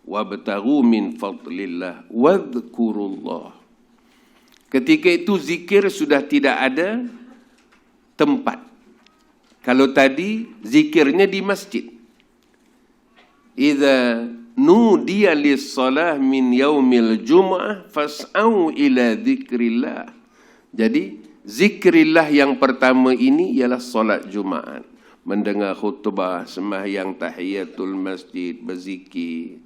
wabtaghu min fadlillah wadhkurullah. Ketika itu zikir sudah tidak ada tempat. Kalau tadi zikirnya di masjid. Idza nudiya lis-salah min yaumil jum'ah fas'au ila dzikrillah. Jadi zikrillah yang pertama ini ialah solat Jumaat. Mendengar khutbah, sembahyang tahiyatul masjid, berzikir,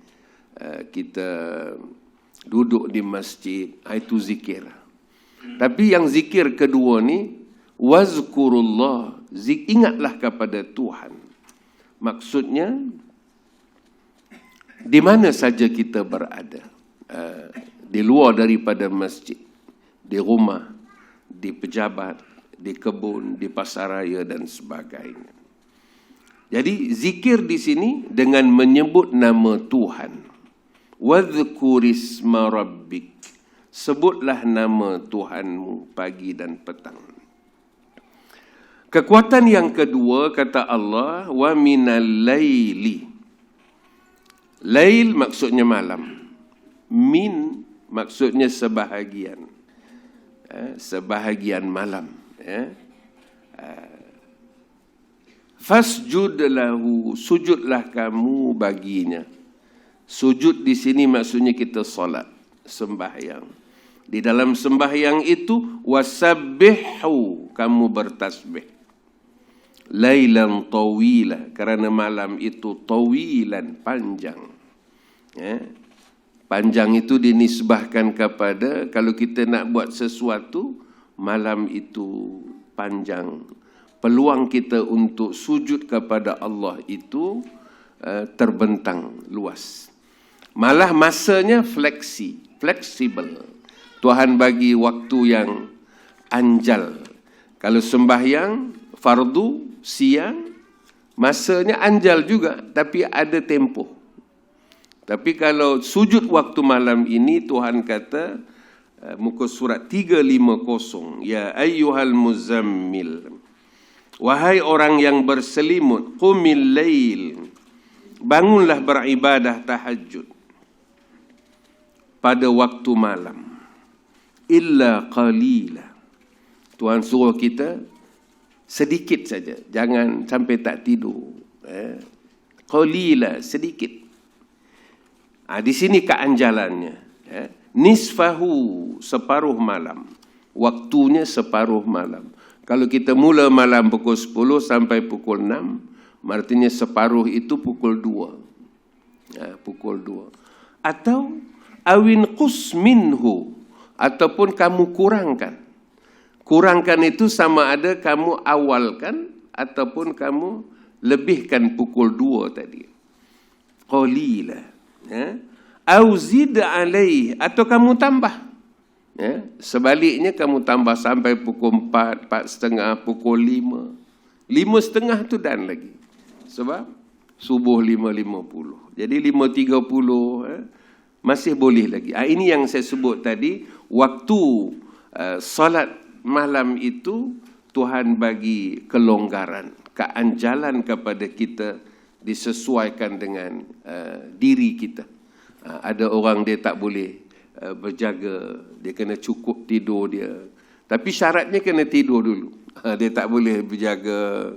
kita duduk di masjid, itu zikir. Tapi yang zikir kedua ni, wazkurullah, ingatlah kepada Tuhan. Maksudnya, di mana saja kita berada, di luar daripada masjid, di rumah, di pejabat, di kebun, di pasaraya dan sebagainya. Jadi zikir di sini dengan menyebut nama Tuhan. Wadhkurisma rabbik. Sebutlah nama Tuhanmu pagi dan petang. Kekuatan yang kedua kata Allah, wa minal laili. Lail maksudnya malam. Min maksudnya sebahagian. Sebahagian malam. Fasjud lahu, sujudlah kamu baginya. Sujud di sini maksudnya kita solat, sembahyang. Di dalam sembahyang itu wasabbihu, kamu bertasbih. Lailan tawila, kerana malam itu tawilan, panjang. Panjang itu dinisbahkan kepada kalau kita nak buat sesuatu, malam itu panjang. Peluang kita untuk sujud kepada Allah itu terbentang luas. Malah masanya fleksibel. Tuhan bagi waktu yang anjal. Kalau sembahyang fardu siang, masanya anjal juga, tapi ada tempoh. Tapi kalau sujud waktu malam ini, Tuhan kata, muka surat 350, ya ayyuhal muzammil, wahai orang yang berselimut, qumil lail, bangunlah beribadah tahajud pada waktu malam. Illa qalila. Tuhan suruh kita sedikit saja, jangan sampai tak tidur. Qalila, sedikit. Di sini keanjalannya. Nisfahu, separuh malam. Waktunya separuh malam. Kalau kita mula malam pukul 10 sampai pukul 6, artinya separuh itu pukul 2. Pukul 2. Atau awin qus minhu, ataupun kamu kurangkan. Kurangkan itu sama ada kamu awalkan ataupun kamu lebihkan pukul 2 tadi. Qalila. Au zid alaih, atau kamu tambah. Sebaliknya kamu tambah sampai pukul 4, 4.30, pukul 5. 5.30 tu dan lagi. Sebab subuh 5.50. Jadi 5.30 masih boleh lagi. Ini yang saya sebut tadi, waktu solat malam itu Tuhan bagi kelonggaran, keanjalan kepada kita disesuaikan dengan diri kita. Ada orang dia tak boleh berjaga, dia kena cukup tidur dia. Tapi syaratnya kena tidur dulu. Dia tak boleh berjaga,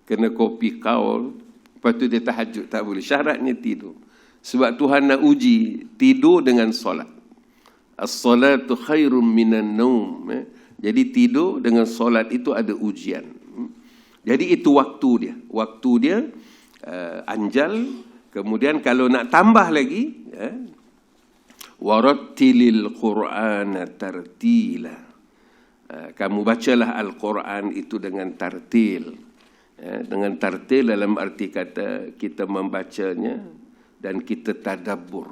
kena kopi kaul, lepas tu dia tahajud, tak boleh. Syaratnya tidur. Sebab Tuhan nak uji tidur dengan solat. As-salatu khairum minan naum. Jadi tidur dengan solat itu ada ujian. Jadi itu waktu dia. Waktu dia anjal. Kemudian kalau nak tambah lagi, warattilil Qur'ana tartila. Kamu bacalah Al-Quran itu dengan tartil. Dengan tartil dalam arti kata kita membacanya dan kita tadabbur.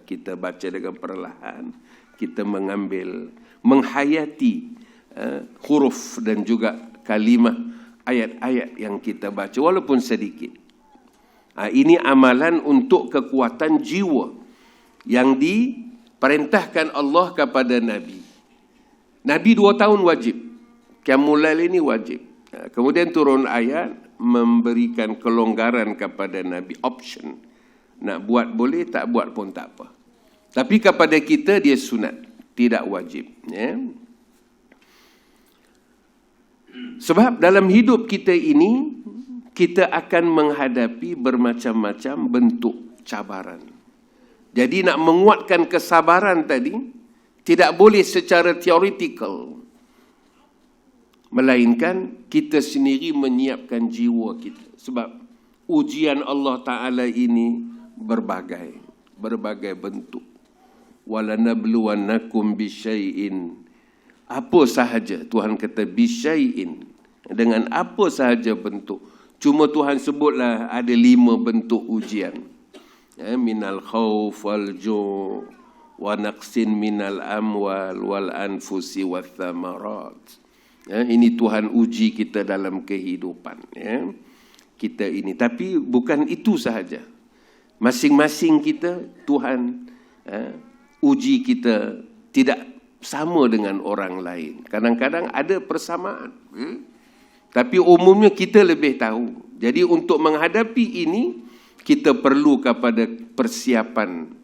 Kita baca dengan perlahan, kita mengambil, menghayati huruf dan juga kalimah ayat-ayat yang kita baca walaupun sedikit. Ini amalan untuk kekuatan jiwa yang diperintahkan Allah kepada Nabi. Nabi 2 tahun wajib. Qiyamul Lail ini wajib. Kemudian turun ayat memberikan kelonggaran kepada Nabi, option. Nak buat boleh, tak buat pun tak apa. Tapi kepada kita dia sunat, tidak wajib. Ya. Sebab dalam hidup kita ini, kita akan menghadapi bermacam-macam bentuk cabaran. Jadi nak menguatkan kesabaran tadi, tidak boleh secara teoretikal. Melainkan kita sendiri menyiapkan jiwa kita. Sebab ujian Allah Ta'ala ini berbagai bentuk. Walanabluwannakum bisyai'in. Apa sahaja Tuhan kata bisyai'in. Dengan apa sahaja bentuk. Cuma Tuhan sebutlah ada 5 bentuk ujian. Ya, minal khawf wal ju' wa naqsin minal amwal wal anfusi wath thamarat. Ya, ini Tuhan uji kita dalam kehidupan. Ya. Kita ini. Tapi bukan itu sahaja. Masing-masing kita, Tuhan uji kita tidak sama dengan orang lain. Kadang-kadang ada persamaan. Tapi umumnya kita lebih tahu. Jadi untuk menghadapi ini, kita perlu kepada persiapan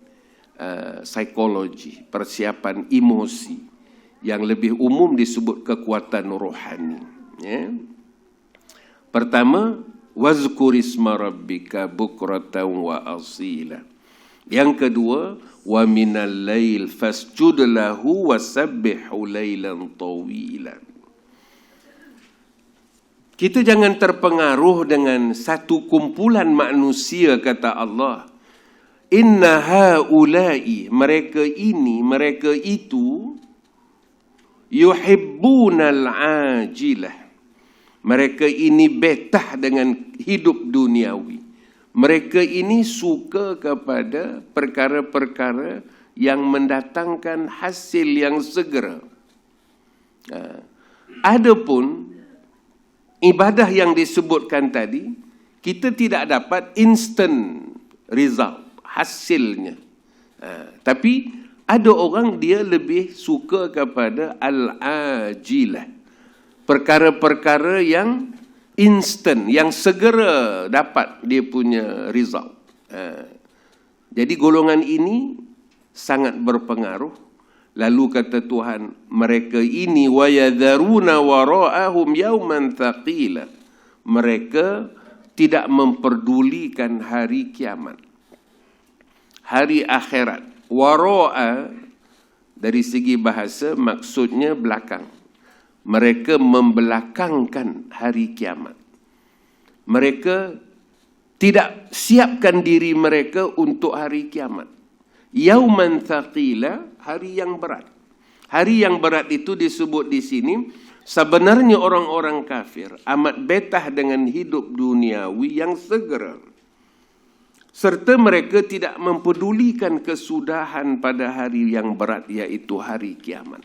psikologi, persiapan emosi. Yang lebih umum disebut kekuatan rohani. Ya. Pertama, wazkurisma rabbika bukratan wa asila. Yang kedua, wa minal lail fasjud lahu wasabbihu lailan tawilan. Kita jangan terpengaruh dengan satu kumpulan manusia, kata Allah. Inna haulai, mereka ini, mereka itu, yuhibbunal ajilah. Mereka ini betah dengan hidup duniawi. Mereka ini suka kepada perkara-perkara yang mendatangkan hasil yang segera. Adapun ibadah yang disebutkan tadi, kita tidak dapat instant result, hasilnya. Tapi ada orang dia lebih suka kepada al-ajilah. Perkara-perkara yang instant, yang segera dapat dia punya result. Jadi golongan ini sangat berpengaruh. Lalu kata Tuhan, mereka ini wayadharuna wara'ahum yauman thaqila. Mereka tidak memperdulikan hari kiamat, hari akhirat. Wara'a dari segi bahasa maksudnya belakang. Mereka membelakangkan hari kiamat. Mereka tidak siapkan diri mereka untuk hari kiamat. Yauman thaqila, hari yang berat. Hari yang berat itu disebut di sini, sebenarnya orang-orang kafir amat betah dengan hidup duniawi yang segera. Serta mereka tidak mempedulikan kesudahan pada hari yang berat, iaitu hari kiamat.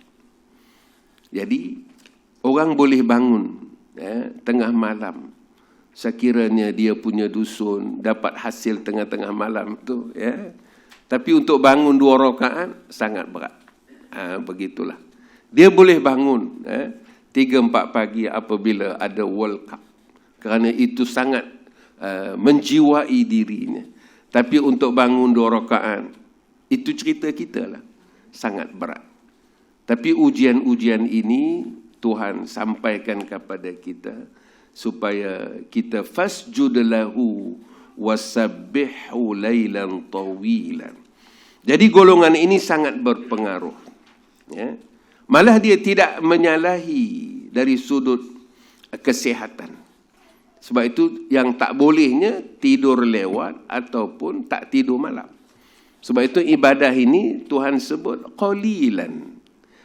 Jadi, orang boleh bangun tengah malam. Sekiranya dia punya dusun, dapat hasil tengah-tengah malam tu. Tapi untuk bangun 2 rakaat, sangat berat. Begitulah. Dia boleh bangun 3-4 pagi apabila ada World Cup. Kerana itu sangat menjiwai dirinya. Tapi untuk bangun 2 rakaat, itu cerita kita lah. Sangat berat. Tapi ujian-ujian ini Tuhan sampaikan kepada kita supaya kita fasjud lahu wasabbihu lailan tawilan. Jadi golongan ini sangat berpengaruh. Malah dia tidak menyalahi dari sudut kesihatan. Sebab itu yang tak bolehnya tidur lewat ataupun tak tidur malam. Sebab itu ibadah ini Tuhan sebut qalilan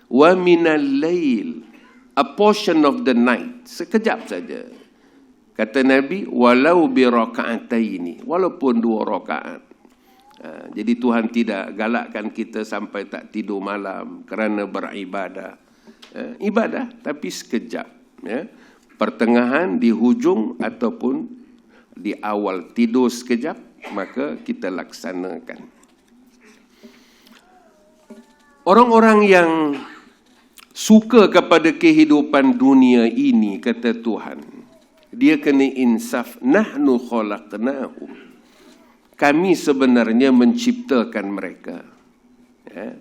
wa minal lail, a portion of the night, sekejap saja. Kata Nabi, walau bi raka'ataini, walaupun 2 rakaat. Jadi Tuhan tidak galakkan kita sampai tak tidur malam kerana beribadah. Ibadah tapi sekejap. Pertengahan, di hujung ataupun di awal tidur sekejap, maka kita laksanakan. Orang-orang yang suka kepada kehidupan dunia ini, kata Tuhan, dia kena insaf. Nahnu khalaqnahum. kami sebenarnya menciptakan mereka, ya,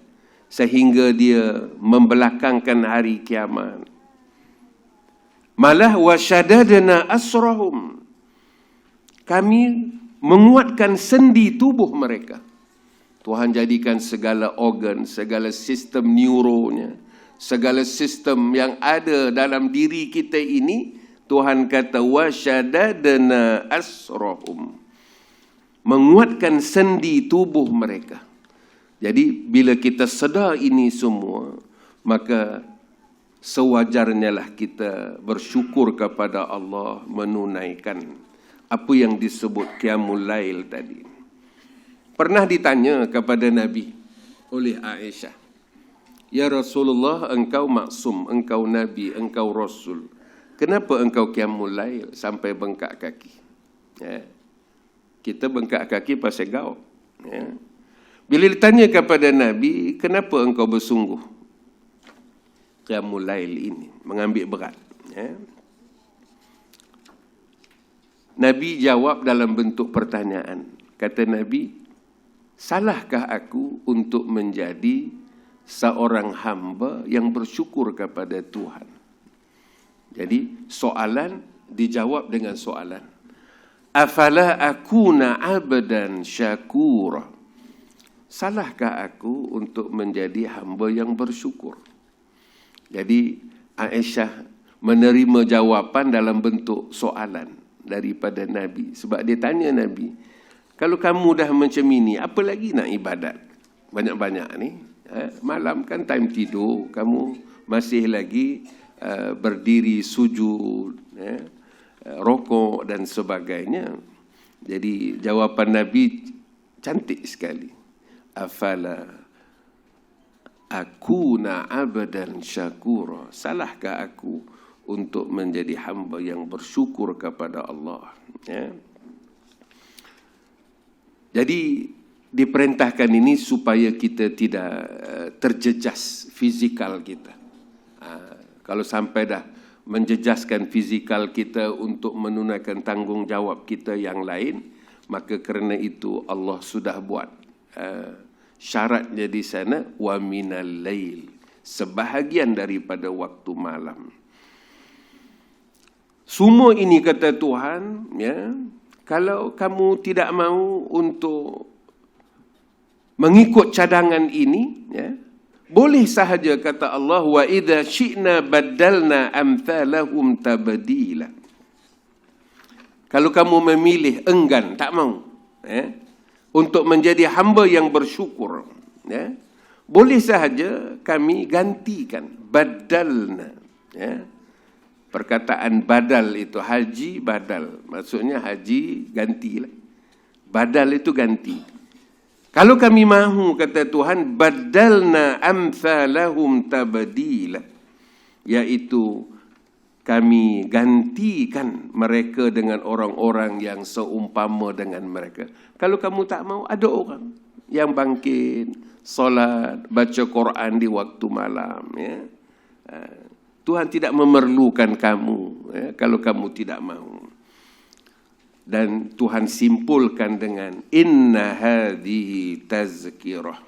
sehingga dia membelakangkan hari kiamat. Malah wasyadadna asrahum, kami menguatkan sendi tubuh mereka. Tuhan jadikan segala organ, segala sistem neuronya, segala sistem yang ada dalam diri kita ini, Tuhan kata wasyadadna asrahum, menguatkan sendi tubuh mereka. Jadi bila kita sedar ini semua, maka sewajarnya lah kita bersyukur kepada Allah, menunaikan apa yang disebut Qiyamul Lail tadi. Pernah ditanya kepada Nabi oleh Aisyah, "Ya Rasulullah, engkau maksum, engkau Nabi, engkau Rasul. Kenapa engkau Qiyamul Lail sampai bengkak kaki?" Ya. Kita bengkak kaki pasal gaul. Ya. Bila ditanya kepada Nabi, kenapa engkau bersungguh Qiyamul Lail ini, mengambil berat? Ya. Nabi jawab dalam bentuk pertanyaan. Kata Nabi, salahkah aku untuk menjadi seorang hamba yang bersyukur kepada Tuhan? Jadi soalan dijawab dengan soalan. Afala akuna abdan syakura. Salahkah aku untuk menjadi hamba yang bersyukur? Jadi Aisyah menerima jawapan dalam bentuk soalan daripada Nabi. Sebab dia tanya Nabi, kalau kamu dah macam ini, apa lagi nak ibadat? Banyak-banyak ni. Malam kan time tidur, kamu masih lagi berdiri sujud, rokok dan sebagainya. Jadi jawapan Nabi cantik sekali. Afala akuna abdan syakura. Salahkah aku untuk menjadi hamba yang bersyukur kepada Allah? Ya. Jadi diperintahkan ini supaya kita tidak terjejas fizikal kita. Kalau sampai dah menjejaskan fizikal kita untuk menunaikan tanggungjawab kita yang lain, maka kerana itu Allah sudah buat syaratnya di sana, wa minal lail, sebahagian daripada waktu malam. Semua ini kata Tuhan, ya, kalau kamu tidak mau untuk mengikut cadangan ini, ya, boleh sahaja kata Allah, wa idza syi'na baddalna amthalahum tabdila. Kalau kamu memilih enggan, tak mau, ya, untuk menjadi hamba yang bersyukur, ya, boleh sahaja kami gantikan, badalna, ya. Perkataan badal itu haji badal, maksudnya haji gantilah, badal itu ganti. Kalau kami mahu, kata Tuhan, badalna amthalahum tabdila, iaitu kami gantikan mereka dengan orang-orang yang seumpama dengan mereka. Kalau kamu tak mau, ada orang yang bangkit, solat, baca Quran di waktu malam, ya. Tuhan tidak memerlukan kamu, ya, kalau kamu tidak mahu. Dan Tuhan simpulkan dengan inna hadhihi tazkirah.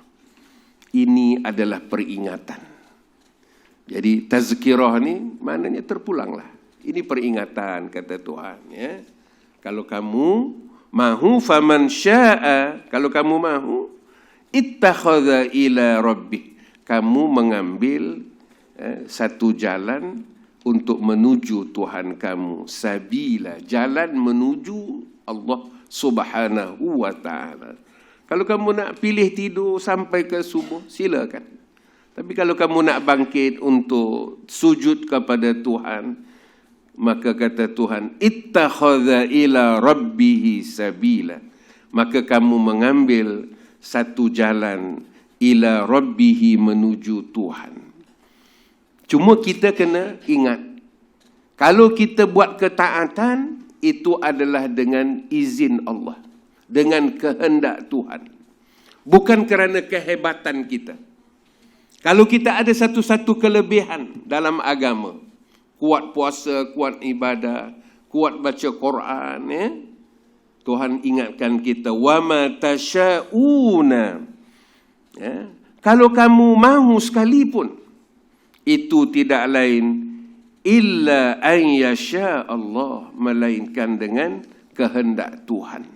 Ini adalah peringatan. Jadi tazkirah ni maknanya terpulanglah. Ini peringatan kata Tuhan, ya. Kalau kamu mahu, faman syaa, kalau kamu mahu, ittakhadha ila rabbih, kamu mengambil satu jalan untuk menuju Tuhan kamu, sabila, jalan menuju Allah Subhanahu wa ta'ala. Kalau kamu nak pilih tidur sampai ke subuh, silakan. Tapi kalau kamu nak bangkit untuk sujud kepada Tuhan, maka kata Tuhan, ittakhadha ila rabbihi sabila, maka kamu mengambil satu jalan ila rabbihi, menuju Tuhan. Cuma kita kena ingat, kalau kita buat ketaatan, itu adalah dengan izin Allah, dengan kehendak Tuhan, bukan kerana kehebatan kita. Kalau kita ada satu-satu kelebihan dalam agama, kuat puasa, kuat ibadah, kuat baca Quran, ya, Tuhan ingatkan kita, wa ma tasyauna. Ya, kalau kamu mahu sekalipun, itu tidak lain illa an yasha Allah, melainkan dengan kehendak Tuhan.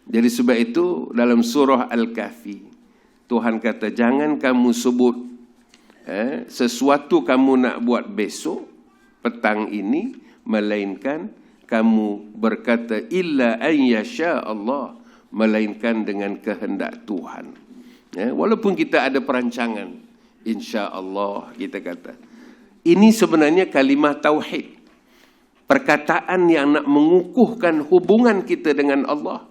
Jadi sebab itu dalam surah Al-Kahfi, Tuhan kata, jangan kamu sebut sesuatu kamu nak buat besok, petang ini, melainkan kamu berkata illa an yasha Allah, melainkan dengan kehendak Tuhan. Walaupun kita ada perancangan, insya-Allah kita kata. Ini sebenarnya kalimah tauhid. Perkataan yang nak mengukuhkan hubungan kita dengan Allah.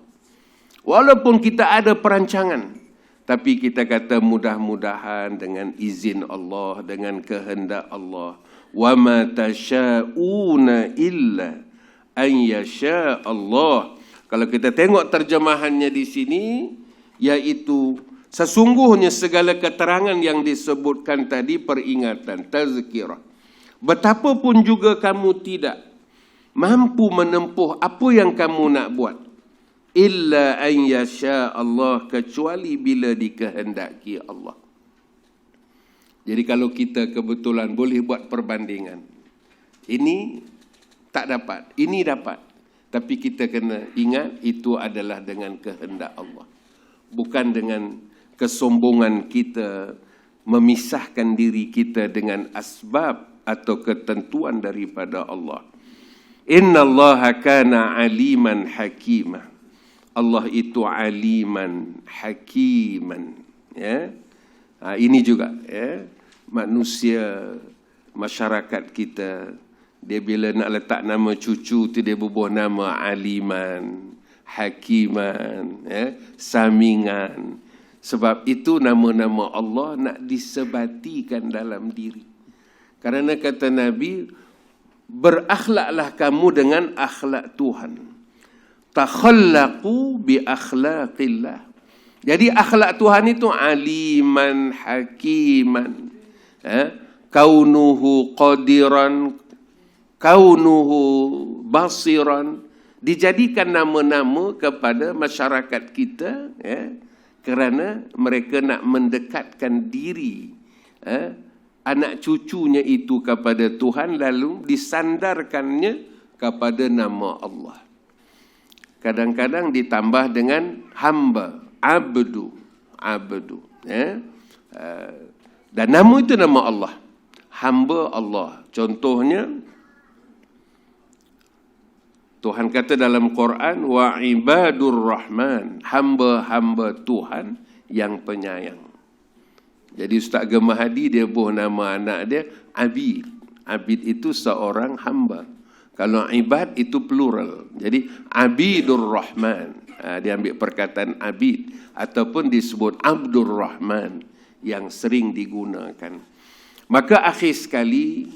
Walaupun kita ada perancangan, tapi kita kata mudah-mudahan dengan izin Allah, dengan kehendak Allah. Wa ma tasyauna illa an yasha Allah. Kalau kita tengok terjemahannya di sini, yaitu sesungguhnya segala keterangan yang disebutkan tadi peringatan, tazkirah. Betapapun juga kamu tidak mampu menempuh apa yang kamu nak buat, illa an yasha Allah, kecuali bila dikehendaki Allah. Jadi kalau kita kebetulan boleh buat perbandingan, ini tak dapat, ini dapat, tapi kita kena ingat itu adalah dengan kehendak Allah, bukan dengan kesombongan kita memisahkan diri kita dengan asbab atau ketentuan daripada Allah. Inna Allah kana aliman hakimah. Allah itu aliman hakiman. Ya, ini juga manusia, masyarakat kita, dia bila nak letak nama cucu tu dia bubuh nama aliman, hakiman, samingan. Sebab itu nama-nama Allah nak disebatikan dalam diri. Kerana kata Nabi, berakhlaklah kamu dengan akhlak Tuhan. Takhallaqu bi akhlaqillah. Jadi akhlak Tuhan itu aliman, hakiman, kaunuhu qadiran, kaunuhu basiran. Dijadikan nama-nama kepada masyarakat kita, kerana mereka nak mendekatkan diri anak cucunya itu kepada Tuhan, lalu disandarkannya kepada nama Allah. Kadang-kadang ditambah dengan hamba, abdu. Dan nama itu nama Allah, hamba Allah. Contohnya Tuhan kata dalam Quran, wa ibadur rahman, hamba-hamba Tuhan yang penyayang. Jadi Ustaz Gemah Hadi dia buh nama anak dia Abid. Abid itu seorang hamba. Kalau ibad itu plural. Jadi Abidur Rahman. Dia ambil perkataan Abid. Ataupun disebut Abdur Rahman yang sering digunakan. Maka akhir sekali,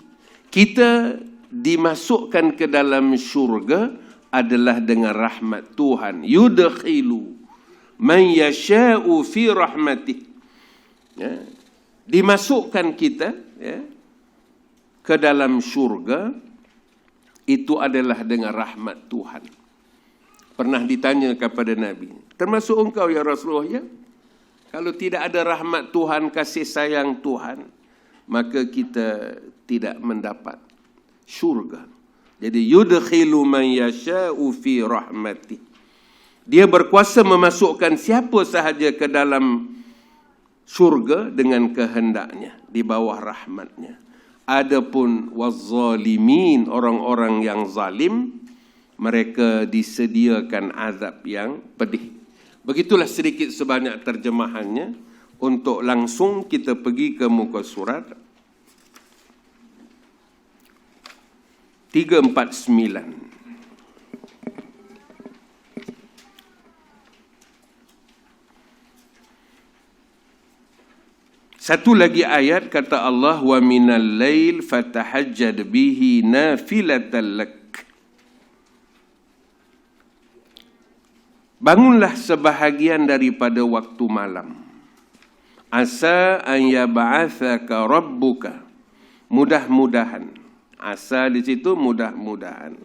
kita dimasukkan ke dalam syurga adalah dengan rahmat Tuhan. Yudkhilu man yasha'u fi rahmatih. Dimasukkan kita ke dalam syurga itu adalah dengan rahmat Tuhan. Pernah ditanya kepada Nabi, termasuk engkau ya Rasulullah, ya? Kalau tidak ada rahmat Tuhan, kasih sayang Tuhan, maka kita tidak mendapat syurga. Jadi yudkhilu man yasha'u fi rahmatih. Dia berkuasa memasukkan siapa sahaja ke dalam syurga dengan kehendaknya, di bawah rahmatnya. Adapun wazzalimin, orang-orang yang zalim, mereka disediakan azab yang pedih. Begitulah sedikit sebanyak terjemahannya. Untuk langsung kita pergi ke muka surat 349. Satu lagi ayat kata Allah, wa minal lail fatahajjad bihi nafilatan lak. Bangunlah sebahagian daripada waktu malam. Asa an yab'atsaka rabbuka. Mudah-mudahan. Asa di situ mudah-mudahan.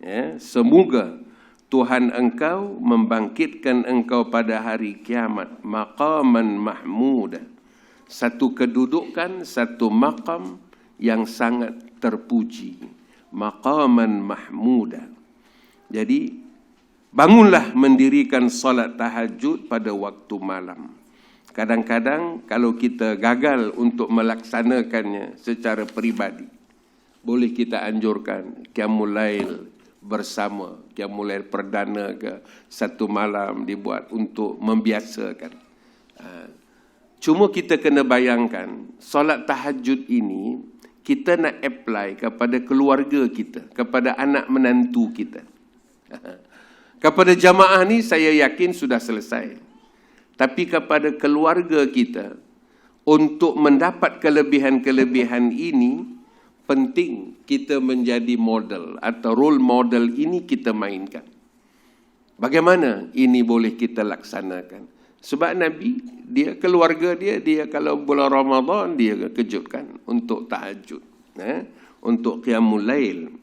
Ya, semoga Tuhan engkau membangkitkan engkau pada hari kiamat maqaman mahmuda, satu kedudukan, satu maqam yang sangat terpuji, maqaman mahmuda. Jadi bangunlah mendirikan solat tahajud pada waktu malam. Kadang-kadang kalau kita gagal untuk melaksanakannya secara peribadi, boleh kita anjurkan qiyamul lail bersama, qiyamul lail perdana ke satu malam dibuat untuk membiasakan. Cuma kita kena bayangkan, solat tahajud ini kita nak apply kepada keluarga kita, kepada anak menantu kita. Kepada jamaah ni saya yakin sudah selesai. Tapi kepada keluarga kita, untuk mendapat kelebihan-kelebihan ini, penting kita menjadi model atau role model ini kita mainkan. Bagaimana ini boleh kita laksanakan? Sebab Nabi, dia keluarga dia kalau bulan Ramadan, dia kejutkan untuk tahajud, untuk qiyamul lail.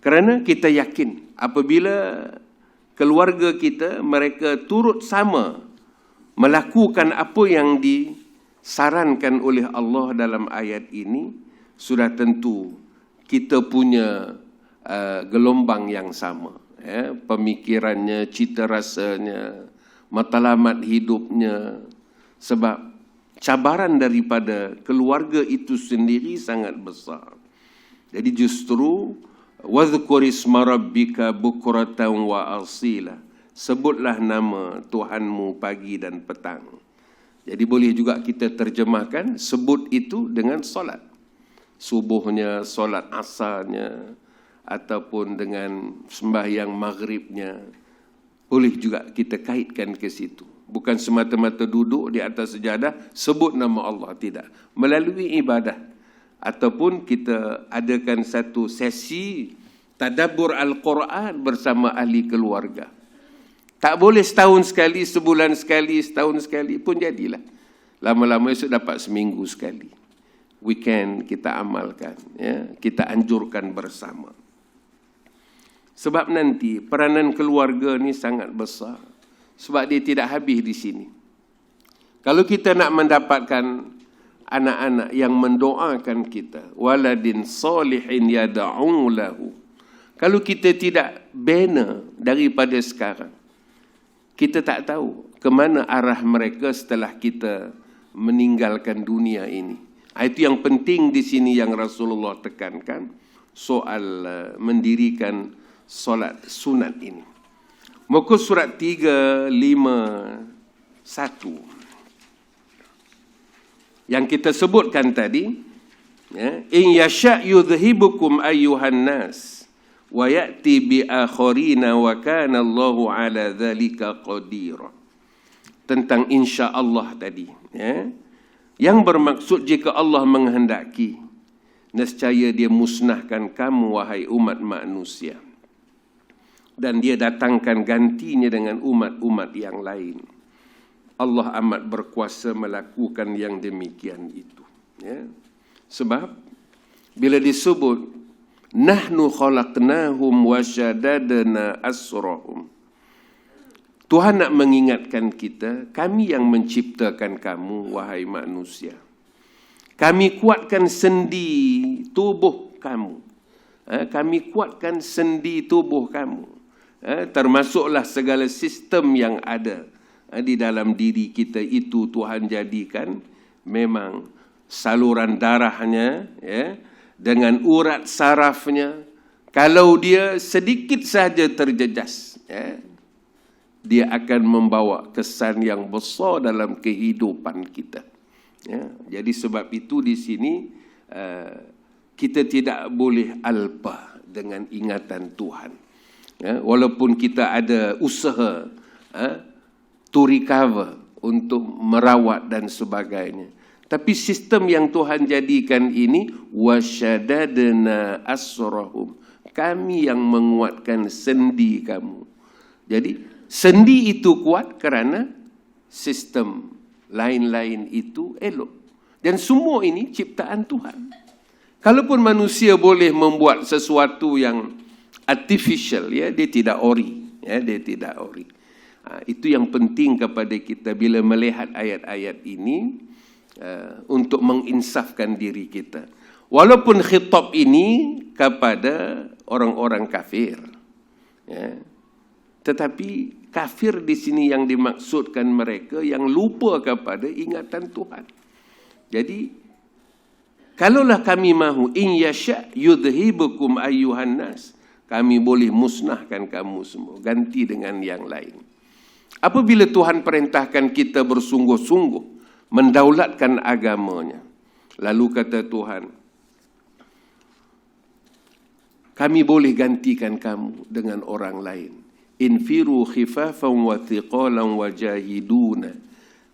Kerana kita yakin, apabila keluarga kita, mereka turut sama melakukan apa yang disarankan oleh Allah dalam ayat ini, sudah tentu kita punya gelombang yang sama. Pemikirannya, cita rasanya, matlamat hidupnya. Sebab cabaran daripada keluarga itu sendiri sangat besar. Jadi justru وَذْكُرِ اسْمَ رَبِّكَ بُكْرَةً وَأَصِيلًا, sebutlah nama Tuhanmu pagi dan petang. Jadi boleh juga kita terjemahkan sebut itu dengan solat. Subuhnya, solat asarnya, ataupun dengan sembahyang maghribnya. Boleh juga kita kaitkan ke situ. Bukan semata-mata duduk di atas sejadah sebut nama Allah, tidak. Melalui ibadah. Ataupun kita adakan satu sesi tadabbur Al-Quran bersama ahli keluarga. Tak boleh setahun sekali, sebulan sekali, setahun sekali pun jadilah. Lama-lama esok dapat seminggu sekali. Weekend kita amalkan, kita anjurkan bersama. Sebab nanti peranan keluarga ni sangat besar. Sebab dia tidak habis di sini. Kalau kita nak mendapatkan anak-anak yang mendoakan kita, waladin salihin yad'u lahu. Kalau kita tidak bina daripada sekarang, kita tak tahu ke mana arah mereka setelah kita meninggalkan dunia ini. Itu yang penting di sini yang Rasulullah tekankan, soal mendirikan solat sunat ini. Muka surat 351. Yang kita sebutkan tadi, in yasha' yudhibukum ayyuhan nas wa ya'ti bi akharina wa kana Allahu ala dhalika qadira. Tentang insya-Allah tadi, yang bermaksud jika Allah menghendaki, nescaya dia musnahkan kamu wahai umat manusia, dan dia datangkan gantinya dengan umat-umat yang lain. Allah amat berkuasa melakukan yang demikian itu. Sebab bila disebut nahnu khalaqnahum wa syadadna asrahum, Tuhan nak mengingatkan kita, kami yang menciptakan kamu wahai manusia. Kami kuatkan sendi tubuh kamu. Kami kuatkan sendi tubuh kamu. Termasuklah segala sistem yang ada di dalam diri kita itu Tuhan jadikan memang saluran darahnya, dengan urat sarafnya, kalau dia sedikit saja terjejas, dia akan membawa kesan yang besar dalam kehidupan kita. Jadi sebab itu di sini kita tidak boleh alpa dengan ingatan Tuhan. Walaupun kita ada usaha to recover, untuk merawat dan sebagainya. Tapi sistem yang Tuhan jadikan ini, wasyadadna asrahum, kami yang menguatkan sendi kamu. Jadi sendi itu kuat kerana sistem lain-lain itu elok. Dan semua ini ciptaan Tuhan. Kalaupun manusia boleh membuat sesuatu yang artificial, ya, dia tidak ori, ya, dia tidak ori. Itu yang penting kepada kita bila melihat ayat-ayat ini, untuk menginsafkan diri kita. Walaupun khitab ini kepada orang-orang kafir, ya, tetapi kafir di sini yang dimaksudkan mereka yang lupa kepada ingatan Tuhan. Jadi, kalaulah kami mahu, in yasha' yudhibukum ayyuhan nas, kami boleh musnahkan kamu semua, ganti dengan yang lain. Apabila Tuhan perintahkan kita bersungguh-sungguh mendaulatkan agamanya, lalu kata Tuhan, kami boleh gantikan kamu dengan orang lain. Infiru khifafan wa thiqalan wa jahiduna.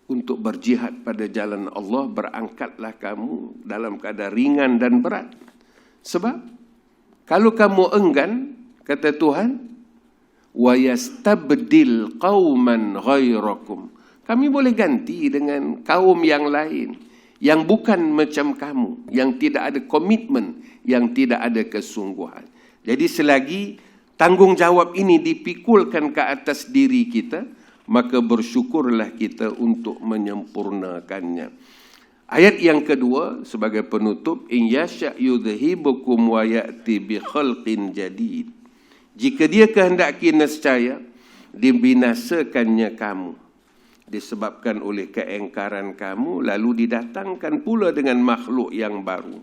Untuk berjihad pada jalan Allah, berangkatlah kamu dalam keadaan ringan dan berat. Sebab kalau kamu enggan, kata Tuhan, wa yastabdil qauman ghairakum, kami boleh ganti dengan kaum yang lain, yang bukan macam kamu, yang tidak ada komitmen, yang tidak ada kesungguhan. Jadi selagi tanggungjawab ini dipikulkan ke atas diri kita, maka bersyukurlah kita untuk menyempurnakannya. Ayat yang kedua sebagai penutup, in yasha' yudhibukum wa ya'ti bi khalqin jadid. Jika dia kehendaki nescaya dibinasakannya kamu disebabkan oleh keengkaran kamu, lalu didatangkan pula dengan makhluk yang baru.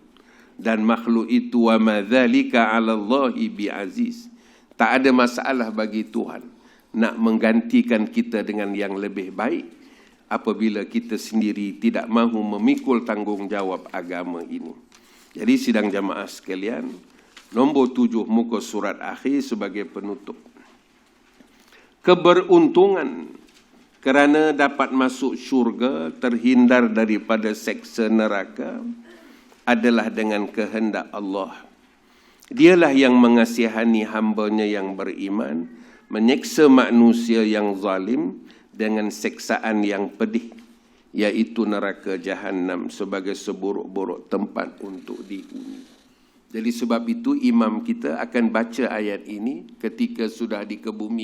Dan makhluk itu wa madzalika 'ala Allahi bi'aziz. Tak ada masalah bagi Tuhan nak menggantikan kita dengan yang lebih baik apabila kita sendiri tidak mahu memikul tanggungjawab agama ini. Jadi sidang jamaah sekalian, nombor 7 muka surat akhir sebagai penutup. Keberuntungan kerana dapat masuk syurga, terhindar daripada seksa neraka adalah dengan kehendak Allah. Dialah yang mengasihani hamba-Nya yang beriman, menyeksa manusia yang zalim dengan seksaan yang pedih, iaitu neraka Jahannam sebagai seburuk-buruk tempat untuk dihuni. Jadi sebab itu imam kita akan baca ayat ini ketika sudah dikebumikan